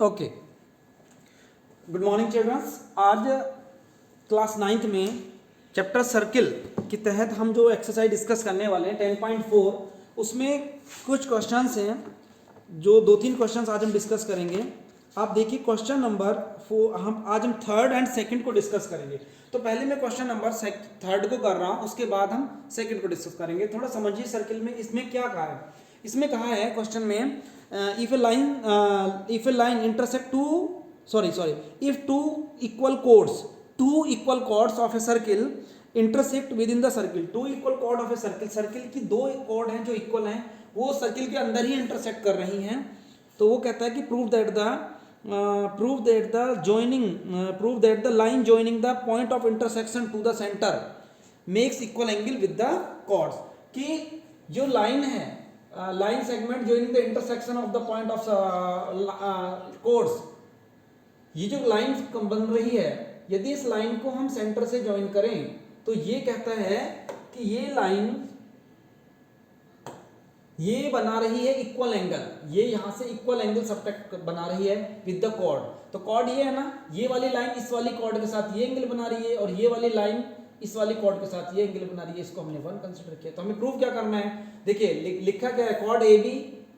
Okay, good morning childrens. आज class 9th में chapter circle के तहत हम जो एक्सरसाइज डिस्कस करने वाले हैं 10.4, उसमें कुछ क्वेश्चंस हैं जो 2-3 क्वेश्चंस आज हम डिस्कस करेंगे। आप देखिए क्वेश्चन नंबर 4, हम थर्ड एंड सेकंड को डिस्कस करेंगे। तो पहले मैं क्वेश्चन नंबर थर्ड को कर रहा हूँ, उसके बाद हम सेकंड को डिस्कस करेंगे। थोड़ा समझिए सर्किल में इसमें क्या कहा है। इसमें कहा है क्वेश्चन में if a line intersect if two equal chords of a circle intersect within the circle, two equal chord of a circle की दो chord हैं जो equal हैं, वो सर्किल के अंदर ही intersect कर रही हैं। तो वो कहता है कि prove that the line joining the point of intersection to the center makes equal angle with the chords, कि जो लाइन है line segment joining the intersection of the point of chords, ये जो लाइन बन रही है, यदि इस लाइन को हम सेंटर से ज्वाइन करें तो ये कहता है कि ये लाइन ये बना रही है इक्वल एंगल, ये यहां से इक्वल एंगल सबटेक्ट बना रही है विद द कॉर्ड। तो कॉर्ड ये है ना, ये वाली लाइन इस वाली कॉर्ड के साथ ये एंगल बना रही है और ये वाली लाइन इस वाली कॉर्ड के साथ ये एंगल बना रही है। इसको हमने 1 कंसीडर किया। तो हमें प्रूव क्या करना है, देखिए लिखा क्या है, chord A B,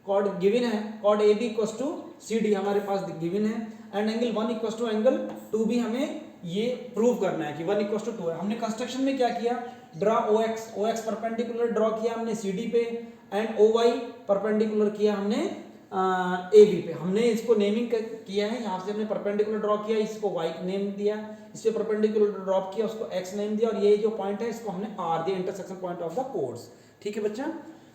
chord given है, chord A B equals to C D हमारे पास गिवन है, and angle 1 equals to angle 2 भी हमें ये प्रूव करना है कि 1 इक्वल्स टू 2 है। हमने कंस्ट्रक्शन में क्या किया, ड्रा ओ एक्स परपेंडिकुलर ड्रॉ किया हमने सी डी पे, एंड ओ वाई परपेंडिकुलर किया हमने ए बी पे। हमने इसको नेमिंग किया है, यहाँ से हमने परपेंडिकुलर ड्रॉ किया, इसको वाई नेम दिया, इस पे परपेंडिकुलर ड्रॉप किया, उसको एक्स नेम दिया, और ये जो पॉइंट है इसको हमने आर दिया, intersection point of the course. ठीक है बच्चा,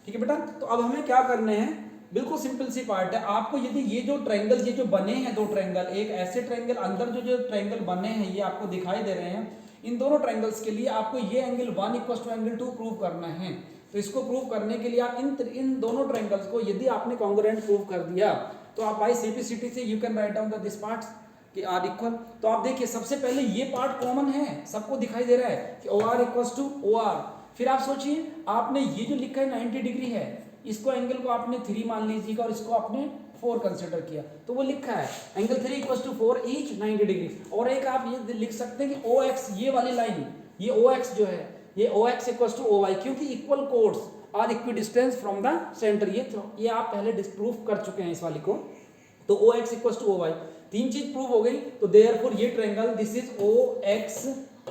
ठीक है बेटा। तो अब हमें क्या करने हैं, बिल्कुल सिंपल सी पार्ट है। आपको यदि ये जो ट्रायंगल ये जो बने हैं दो ट्रायंगल, एक ऐसे ट्रायंगल अंदर जो ट्रायंगल बने हैं ये आपको दिखाई दे रहे हैं, इन दोनों ट्रायंगल्स के लिए आपको ये angle 1 equals to angle 2 prove करना है। तो इसको प्रूव करने के लिए आप इन दोनों ट्रायंगल्स को यदि आपने कॉन्ग्रुएंट प्रूव कर दिया तो आप बाय सिंपलिसिटी से you can write down this parts कि आर इक्वल। तो आप देखिए सबसे पहले ये पार्ट कॉमन है, सबको दिखाई दे रहा है कि O R equals to O R. फिर आप सोचिए, आपने ये जो लिखा है 90 डिग्री है, इसको एंगल को आपने 3 मान लीजिएगा और इसको आपने 4 कंसिडर किया, तो वो लिखा है angle 3 equals to 4 each 90 degree. और एक आप ये लिख सकते हैं कि ओ एक्स, ये वाली लाइन, ये ओ एक्स जो है, ये O X equals to O Y, क्योंकि equal chords are equidistance from the centre. ये आप पहले डिस्प्रूव कर चुके हैं इस वाली को। तो O X equals to O Y, 3 चीज प्रूव हो गई। तो देयरफॉर ये triangle this is O X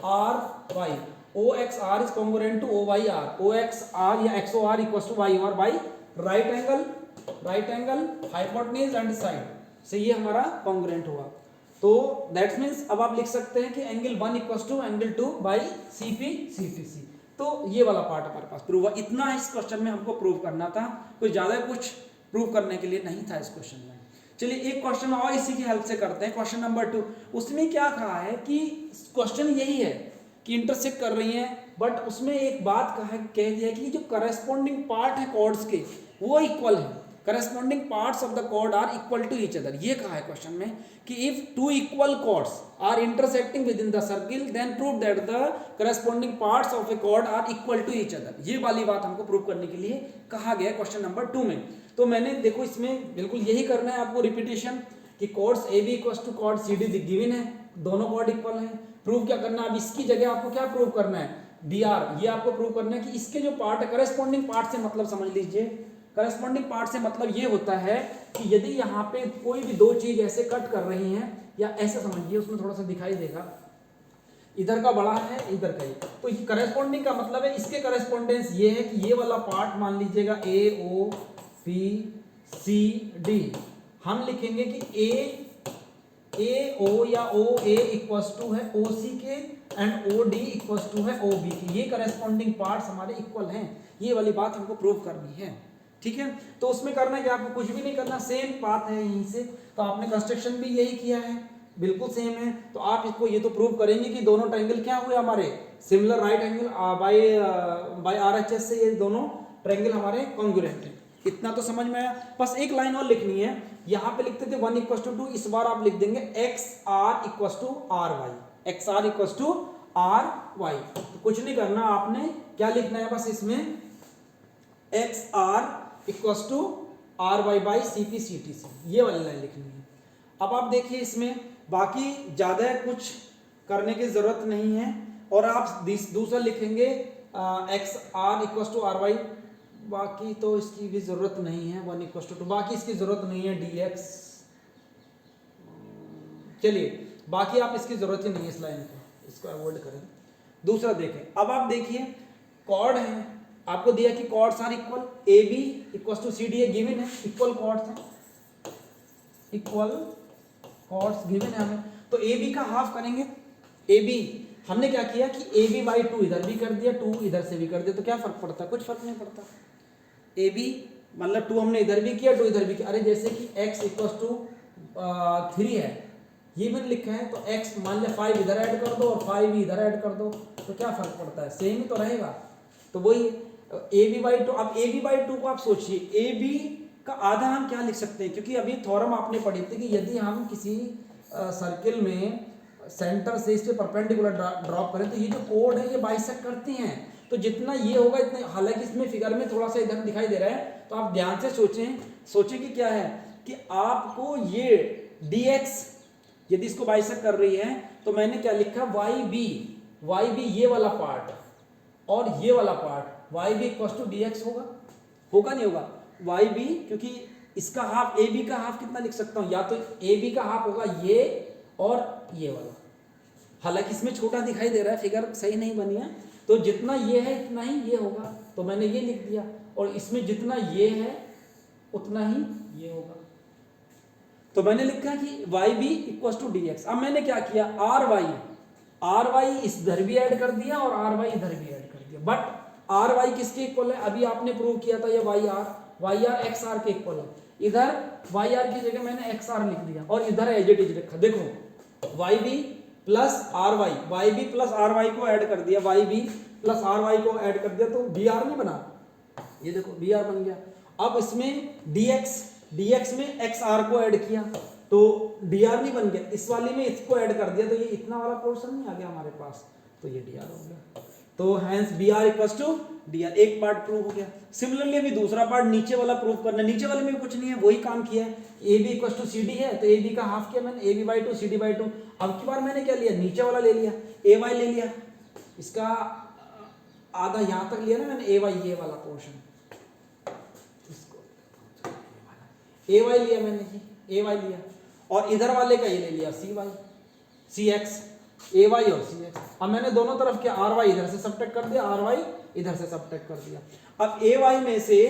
R Y, O X R is congruent to O Y R, O X R या X O R equals to Y R by right angle hypotenuse and side से ये हमारा congruent हुआ। तो that's means अब आप लिख सकते हैं कि angle 1 equals to angle 2 by C P C. तो ये वाला पार्ट हमारे पास प्रूव हुआ। इतना इस क्वेश्चन में हमको प्रूव करना था, कोई ज्यादा कुछ प्रूव करने के लिए नहीं था इस क्वेश्चन में। चलिए एक क्वेश्चन और इसी की हेल्प से करते हैं, क्वेश्चन नंबर 2। उसमें क्या कहा है कि क्वेश्चन यही है कि इंटरसेक्ट कर रही हैं, बट उसमें एक बात कह दिया कि जो करस्पॉन्डिंग पार्ट है कॉर्ड्स के वो इक्वल है, corresponding parts of the chord are equal to each other. ये कहा है क्वेश्चन में कि if two equal chords are intersecting within the circle then prove that the corresponding parts of a chord are equal to each other. ये वाली बात हमको prove करने के लिए कहा गया क्वेश्चन नंबर 2 में। तो मैंने देखो इसमें बिल्कुल यही करना है आपको, रिपीटेशन कि chords A B equals to chord C D given है, दोनों कॉर्ड इक्वल हैं। प्रूव क्या करना है, अब इसकी जगह आपको क्या प्रूव करना है, डी आर, ये आपको प्रूव करना है कि इसके जो पार्ट है करस्पॉन्डिंग पार्ट से मतलब समझ लीजिए, करस्पॉन्डिंग पार्ट से मतलब ये होता है कि यदि यहाँ पे कोई भी दो चीज ऐसे कट कर रही हैं, या ऐसे समझिए, उसमें थोड़ा सा दिखाई देगा, इधर का बड़ा है इधर का ही, तो ये करस्पॉन्डिंग का मतलब है इसके करस्पॉन्डेंस ये है कि ये वाला पार्ट मान लीजिएगा ए ओ बी सी डी, हम लिखेंगे कि ए ओ या ओ ए इक्वल्स टू है ओ सी के, and O D equals to है ओ बी के। ये करस्पॉन्डिंग पार्ट्स हमारे इक्वल हैं, ये वाली बात हमको प्रूव करनी है। ठीक है, तो उसमें करना है कि आपको कुछ भी नहीं करना, सेम बात है यहीं से। तो आपने कंस्ट्रक्शन भी यही किया है, बिल्कुल सेम है। तो आप इसको ये तो प्रूव करेंगे कि दोनों ट्रायंगल क्या हुए हमारे similar, right angle by RHS से ये दोनों ट्रायंगल हमारे कॉन्ग्रुएंट हैं। इतना तो समझ में आया। बस एक लाइन और लिखनी है, यहाँ पे लिखते थे 1 इक्वल्स टू 2, इस बार आप लिख देंगे X R equals to R Y, X R equals to R Y. तो कुछ नहीं करना, आपने क्या लिखना है, बस इसमें X R equals to R Y by C P C T C, ये वाली लाइन लिखनी है। अब आप देखिए इसमें बाकी ज़्यादा कुछ करने की ज़रूरत नहीं है, और आप दूसरा लिखेंगे X R equals to R Y, बाकी तो इसकी भी ज़रूरत नहीं है, 1 इक्वस टू, बाकी इसकी ज़रूरत नहीं है डी एक्स, चलिए बाकी आप इसकी ज़रूरत ही नहीं है इस लाइन को, इसको अवॉइड करें। दूसरा देखें, अब आप देखिए कॉर्ड है, आपको दिया कि chords are equal, A B equal to C D A given है, इक्वल कॉर्ड्स हैं, इक्वल कॉर्ड्स गिवन है हमें, तो ए बी का हाफ करेंगे। ए बी हमने क्या किया कि ए बी बाई 2 इधर भी कर दिया, 2 इधर से भी कर दिया, तो क्या फर्क पड़ता है, कुछ फर्क नहीं पड़ता। ए बी मतलब 2 हमने इधर भी किया, 2 इधर भी किया, अरे जैसे कि x इक्वल टू 3 है, ये मैंने लिखा है, तो x मान लिया 5 इधर ऐड कर दो और 5 भी इधर ऐड कर दो, तो क्या फर्क पड़ता है, सेम ही तो रहेगा। तो वही ए बी बाई 2, अब ए बी बाई 2 को आप सोचिए, ए बी का आधा हम क्या लिख सकते हैं, क्योंकि अभी थ्योरम आपने पढ़ी थी कि यदि हम किसी सर्किल में सेंटर से इस पे परपेंडिकुलर ड्रॉप करें तो ये जो कोड है ये बाइसेक्ट करती हैं, तो जितना ये होगा इतने, हालांकि इसमें फिगर में थोड़ा सा इधर दिखाई दे रहा है, तो आप ध्यान से सोचें कि क्या है कि आपको ये dx यदि इसको बाइसेक्ट कर रही है, तो मैंने क्या लिखा, वाई बी ये वाला पार्ट और ये वाला part, Y B equal to D X होगा नहीं होगा, वाई बी, क्योंकि इसका हाफ, ए बी का हाफ कितना लिख सकता हूं, या तो ए बी का हाफ होगा ये और ये वाला, हालांकि इसमें छोटा दिखाई दे रहा है, फिगर सही नहीं बनी है, तो जितना ये है इतना ही ये होगा, तो मैंने ये लिख दिया, और इसमें जितना ये है उतना ही ये होगा, तो मैंने लिखा कि Y B equal to D X. अब मैंने क्या किया, आर वाई इधर भी ऐड कर दिया और आर वाई इधर भी ऐड कर दिया, बट आर वाई किसके इक्वल है, अभी आपने प्रूव किया था ये वाई आर एक्स आर के इक्वल है, इधर वाई आर की जगह मैंने एक्स आर लिख दिया और इधर एज इट इज रखा, देखो Y B plus R Y B plus R Y को ऐड कर दिया, Y B plus R Y को ऐड कर दिया, तो बी आर नहीं बना, ये देखो बी आर बन गया। अब इसमें dx में एक्स आर को ऐड किया तो डी आर नहीं बन गया, इस वाली में इसको ऐड कर दिया, तो ये इतना वाला पोर्शन नहीं आ गया हमारे पास, तो ये डी आर हो गया, तो hence B R equal to D R, एक पार्ट प्रूव हो गया। सिमिलरली अभी दूसरा पार्ट नीचे वाला प्रूव करना, नीचे वाले में भी कुछ नहीं है, वही काम किया है, A B equal to C D है, तो ए बी का हाफ किया मैंने, A B by 2 C D by 2, अब की बार मैंने क्या लिया, नीचे वाला ले लिया, ए वाई ले लिया, इसका आधा यहां तक लिया ना मैंने, ए वाई ये वाला पोर्शन, ए वाई लिया मैंने जी, ए वाई लिया, और इधर वाले का ये ले लिया सी वाई, सी एक्स, ए वाई और सी एक्स। अब मैंने दोनों तरफ के आर वाई इधर से सबट्रैक्ट कर दिया, आर वाई इधर से सबट्रैक्ट कर दिया। अब ए वाई में से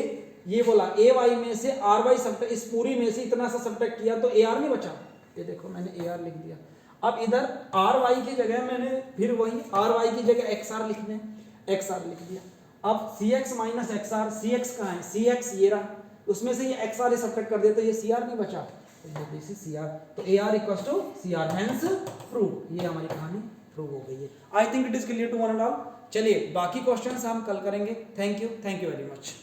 ये बोला, ए वाई में से आर वाई सबट्रैक्ट, इस पूरी में से इतना सा सबट्रैक्ट किया तो ए आर नहीं बचा, ये देखो मैंने ए आर लिख दिया। अब इधर आर वाई की जगह मैंने फिर वही आर वाई की जगह एक्स आर लिख दें, एक्स आर लिख दिया। अब C X minus X R, C X कहाँ है, सी एक्स ये रहा, उसमें से ये एक्स आर सबट्रैक्ट कर दिया तो ये सी आर नहीं बचा, तो दिस इज सी आर, तो A R equals to C R, hence prove, ये हमारी कहानी प्रूव हो गई है। I think it is clear to one and all. चलिए बाकी क्वेश्चंस हम कल करेंगे। Thank you very much.